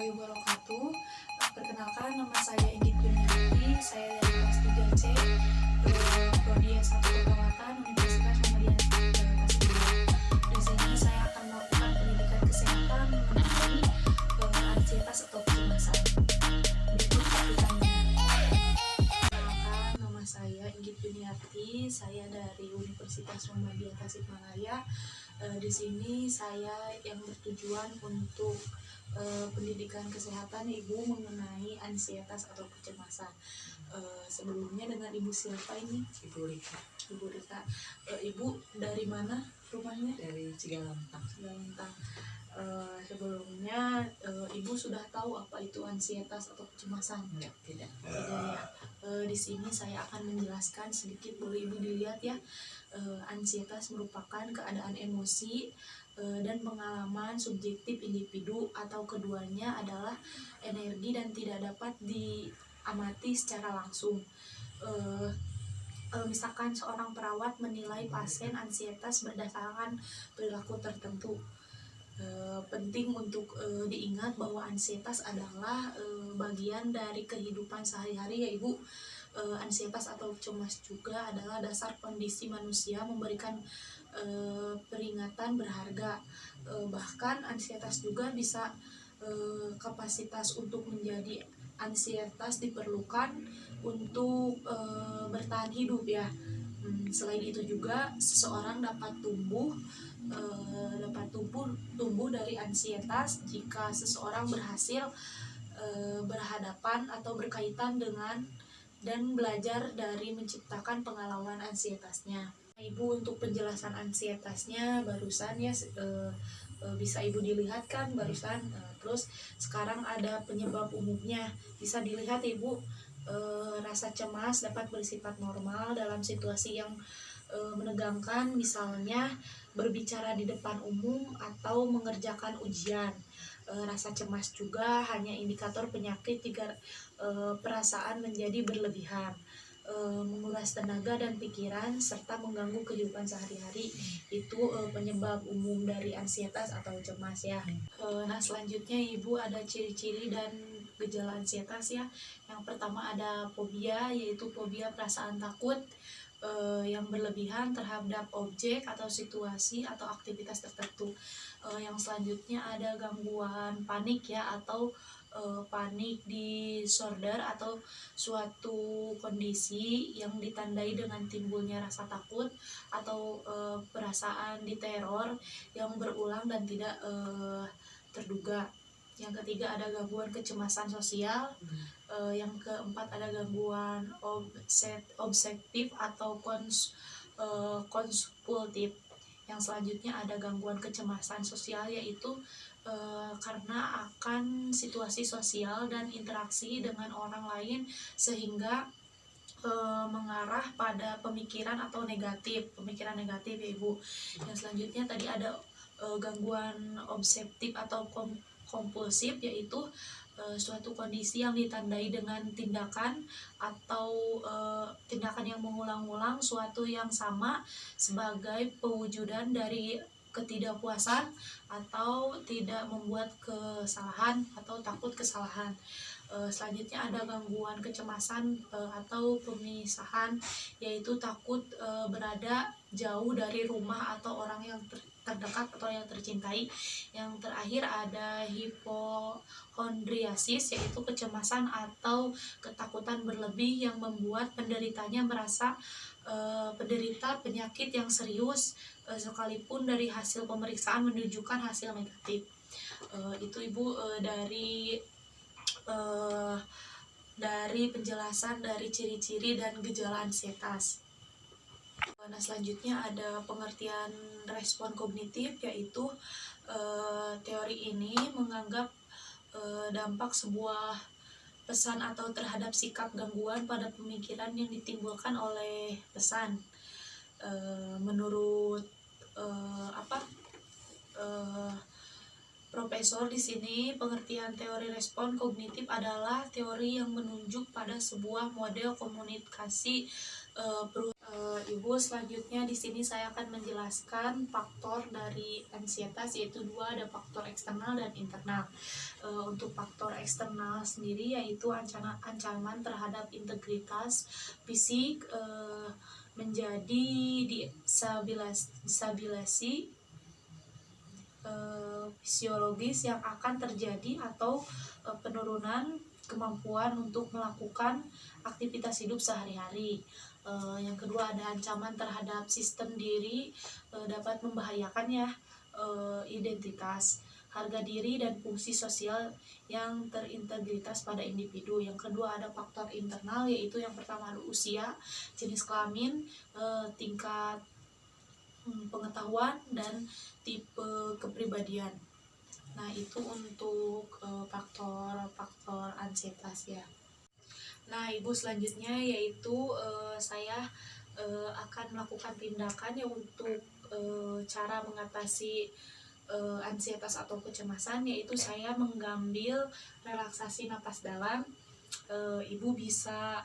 warahmatullahi wabarakatuh. Perkenalkan, nama saya Inggit Juniati. Saya dari kelas 3C Prodi S1 Keperawatan Universitas Muhammadiyah Tasikmalaya. Di sini saya akan melakukan pendidikan kesehatan mengenai ansietas atau kecemasan. Berikut topiknya. Perkenalkan, nama saya Inggit Juniati. Saya dari Universitas Muhammadiyah Tasikmalaya. Di sini saya yang bertujuan untuk pendidikan kesehatan Ibu mengenai ansietas atau kecemasan. Sebelumnya dengan Ibu siapa ini? Ibu Rika. Ibu Rika. Ibu dari mana rumahnya? Dari Cigalentang. Cigalentang. Sebelumnya Ibu sudah tahu apa itu ansietas atau kecemasan? Enggak, tidak. Tidak ya. Di sini saya akan menjelaskan sedikit, boleh Ibu dilihat ya. Ansietas merupakan keadaan emosi dan pengalaman subjektif individu atau keduanya adalah energi dan tidak dapat diamati secara langsung. Misalkan seorang perawat menilai pasien ansietas berdasarkan perilaku tertentu. Penting untuk diingat bahwa ansietas adalah bagian dari kehidupan sehari-hari ya Ibu. Ansietas atau cemas juga adalah dasar kondisi manusia memberikan peringatan berharga. Bahkan ansietas juga bisa kapasitas untuk menjadi ansietas diperlukan untuk bertahan hidup ya. Selain itu juga seseorang dapat tumbuh dari ansietas jika seseorang berhasil berhadapan atau berkaitan dengan dan belajar dari menciptakan pengalaman ansietasnya. Ibu, untuk penjelasan ansietasnya barusan ya bisa Ibu dilihat kan barusan. Terus sekarang ada penyebab umumnya, bisa dilihat Ibu. Rasa cemas dapat bersifat normal dalam situasi yang menegangkan, misalnya berbicara di depan umum atau mengerjakan ujian. Rasa cemas juga hanya indikator penyakit jika perasaan menjadi berlebihan, menguras tenaga dan pikiran serta mengganggu kehidupan sehari-hari. Itu penyebab umum dari ansietas atau cemas ya. Nah, selanjutnya Ibu ada ciri-ciri dan gejala ansietas ya. Yang pertama ada fobia, yaitu fobia perasaan takut yang berlebihan terhadap objek atau situasi atau aktivitas tertentu. Yang selanjutnya ada gangguan panik ya, atau panik disorder atau suatu kondisi yang ditandai dengan timbulnya rasa takut atau perasaan diteror yang berulang dan tidak terduga. Yang ketiga ada gangguan kecemasan sosial. Yang keempat ada gangguan obsesif atau konsultif. Yang selanjutnya ada gangguan kecemasan sosial, yaitu karena akan situasi sosial dan interaksi dengan orang lain sehingga mengarah pada pemikiran negatif ya Ibu. Yang selanjutnya tadi ada gangguan obsesif atau kompulsif, yaitu suatu kondisi yang ditandai dengan tindakan atau tindakan yang mengulang-ulang suatu yang sama sebagai pewujudan dari ketidakpuasan atau tidak membuat kesalahan atau takut kesalahan. Selanjutnya ada gangguan kecemasan atau pemisahan, yaitu takut berada jauh dari rumah atau orang yang terdekat atau yang tercintai. Yang terakhir ada hipokondriasis, yaitu kecemasan atau ketakutan berlebih yang membuat penderitanya merasa penderita penyakit yang serius sekalipun dari hasil pemeriksaan menunjukkan hasil negatif. Itu Ibu dari penjelasan dari ciri-ciri dan gejala ansietas. Nah, selanjutnya ada pengertian respon kognitif, yaitu teori ini menganggap dampak sebuah pesan atau terhadap sikap gangguan pada pemikiran yang ditimbulkan oleh pesan. Menurut Profesor di sini, pengertian teori respon kognitif adalah teori yang menunjuk pada sebuah model komunikasi Ibu, selanjutnya di sini saya akan menjelaskan faktor dari ansietas, yaitu dua, ada faktor eksternal dan internal. Untuk faktor eksternal sendiri yaitu ancaman terhadap integritas fisik, menjadi disabilitasi fisiologis yang akan terjadi, atau penurunan kemampuan untuk melakukan aktivitas hidup sehari-hari. Yang kedua, ada ancaman terhadap sistem diri, dapat membahayakan ya identitas, harga diri, dan fungsi sosial yang terintegritas pada individu. Yang kedua, ada faktor internal, yaitu yang pertama ada usia, jenis kelamin, tingkat pengetahuan, dan tipe kepribadian. Nah, itu untuk faktor-faktor ansietas ya. Nah, Ibu, selanjutnya yaitu saya akan melakukan tindakan ya untuk cara mengatasi ansietas atau kecemasan, yaitu saya mengambil relaksasi napas dalam. Ibu bisa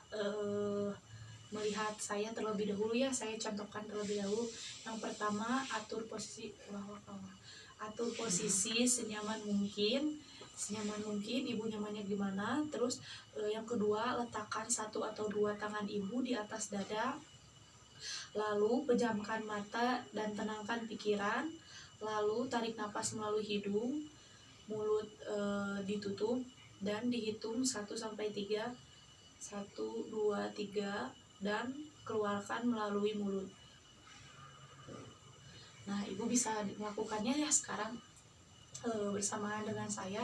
melihat saya terlebih dahulu ya, saya contohkan terlebih dahulu. Yang pertama, atur posisi senyaman mungkin. Ibu nyamannya gimana. Terus yang kedua, letakkan satu atau dua tangan ibu di atas dada, lalu pejamkan mata dan tenangkan pikiran, lalu tarik nafas melalui hidung, mulut ditutup, dan dihitung 1-3, 1, 2, 3, dan keluarkan melalui mulut. Nah, Ibu bisa melakukannya ya sekarang bersamaan dengan saya.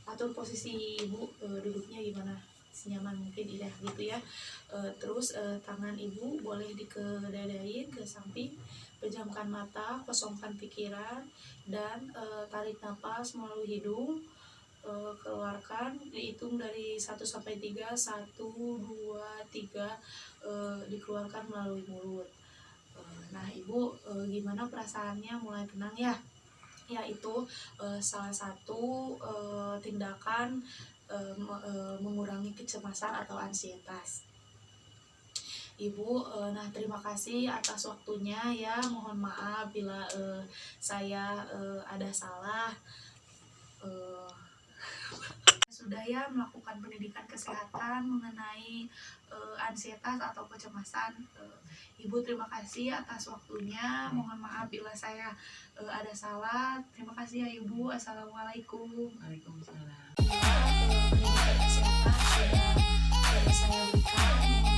Atur posisi Ibu, duduknya gimana, senyaman mungkin ya gitu ya. Terus tangan Ibu boleh dikedadain ke samping, pejamkan mata, kosongkan pikiran, dan tarik nafas melalui hidung, keluarkan, dihitung dari 1-3, 1, 2, 3, dikeluarkan melalui mulut. Nah, Ibu, gimana perasaannya, mulai tenang ya? Ya, itu salah satu tindakan mengurangi kecemasan atau ansietas. Ibu, nah terima kasih atas waktunya ya. Mohon maaf bila saya ada salah. Sudah ya melakukan pendidikan kesehatan mengenai ansietas atau kecemasan. Ibu, terima kasih atas waktunya. Mohon maaf bila saya ada salah. Terima kasih ya Ibu. Assalamualaikum. Waalaikumsalam. Pendidikan kesehatan sudah saya berikan.